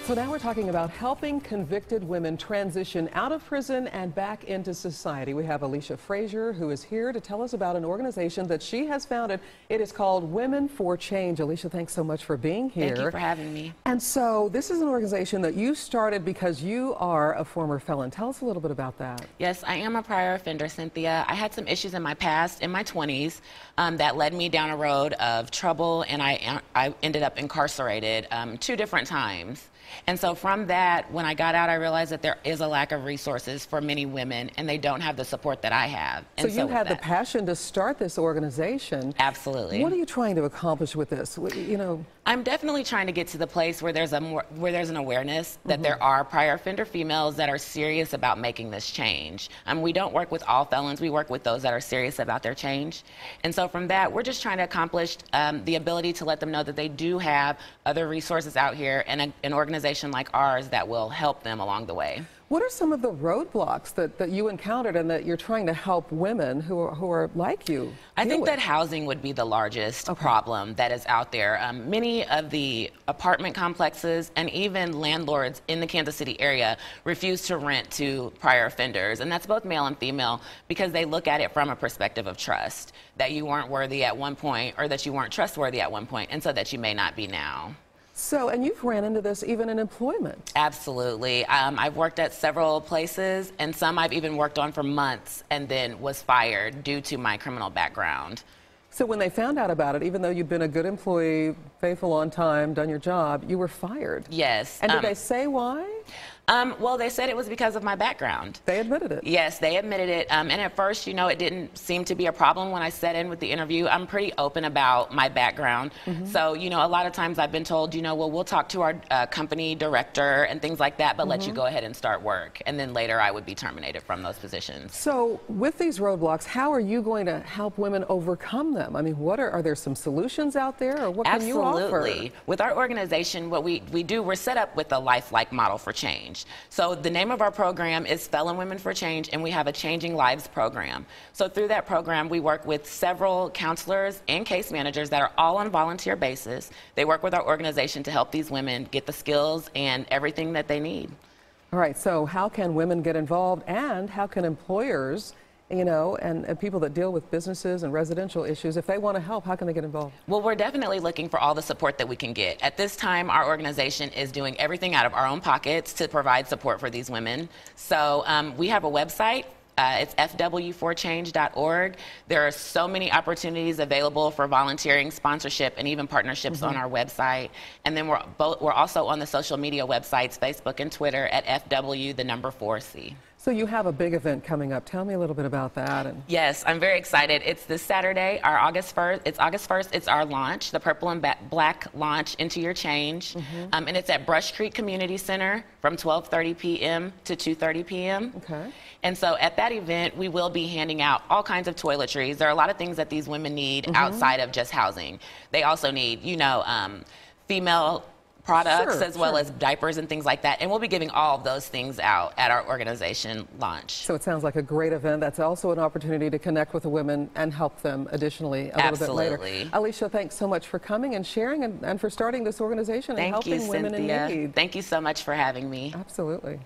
So now we're talking about helping convicted women transition out of prison and back into society. We have Alicia Frazier, who is here to tell us about an organization that she has founded. It is called Women for Change. Alicia, thanks so much for being here. Thank you for having me. And so this is an organization that you started because you are a former felon. Tell us a little bit about that. Yes, I am a prior offender, Cynthia. I had some issues in my past, in my 20s, that led me down a road of trouble, and I ended up incarcerated 2 different times. And so from that, when I got out, I realized that there is a lack of resources for many women, and they don't have the support that I have. And so you had the passion to start this organization. Absolutely. What are you trying to accomplish with this? You know, I'm definitely trying to get to the place where there's an awareness that there are prior offender females that are serious about making this change. We don't work with all felons. We work with those that are serious about their change. And so from that, we're just trying to accomplish the ability to let them know that they do have other resources out here and an organization like ours that will help them along the way. What are some of the roadblocks that you encountered and that you're trying to help women who are like you? I think that housing would be the largest problem that is out there. Many of the apartment complexes and even landlords in the Kansas City area refuse to rent to prior offenders, and that's both male and female, because they look at it from a perspective of trust, that you weren't worthy at one point or that you weren't trustworthy at one point, and so that you may not be now. So, and you've ran into this even in employment. Absolutely. I've worked at several places, and some I've even worked on for months and then was fired due to my criminal background. So when they found out about it, even though you'd been a good employee, faithful on time, done your job, you were fired. Yes. And did they say why? Well, they said it was because of my background. They admitted it? Yes, they admitted it. And at first, you know, it didn't seem to be a problem when I sat in with the interview. I'm pretty open about my background. So, you know, a lot of times I've been told, you know, well, we'll talk to our company director and things like that, but let you go ahead and start work. And then later I would be terminated from those positions. So with these roadblocks, how are you going to help women overcome them? I mean, are there some solutions out there, or what can you offer? Absolutely. With our organization, what we do, we're set up with a lifelike model for change. So the name of our program is Felon Women for Change, and we have a Changing Lives program. So through that program, we work with several counselors and case managers that are all on volunteer basis. They work with our organization to help these women get the skills and everything that they need. All right, so how can women get involved, and how can employers, you know, and people that deal with businesses and residential issues, if they want to help, how can they get involved? Well, we're definitely looking for all the support that we can get. At this time, our organization is doing everything out of our own pockets to provide support for these women. So we have a website. It's fw4change.org. There are so many opportunities available for volunteering, sponsorship, and even partnerships on our website. And then we're also on the social media websites, Facebook and Twitter, at FW4C. So you have a big event coming up. Tell me a little bit about that. Yes, I'm very excited. It's this Saturday, our August 1st. It's August 1st. It's our launch, the Purple and Black launch into your change. And it's at Brush Creek Community Center from 12:30 p.m. to 2:30 p.m. Okay. And so at that event, we will be handing out all kinds of toiletries. There are a lot of things that these women need outside of just housing. They also need, you know, female products as well as diapers and things like that. And we'll be giving all of those things out at our organization launch. So it sounds like a great event. That's also an opportunity to connect with the women and help them additionally a little bit later. Alicia, thanks so much for coming and sharing and for starting this organization and helping women in need. Thank you so much for having me. Absolutely.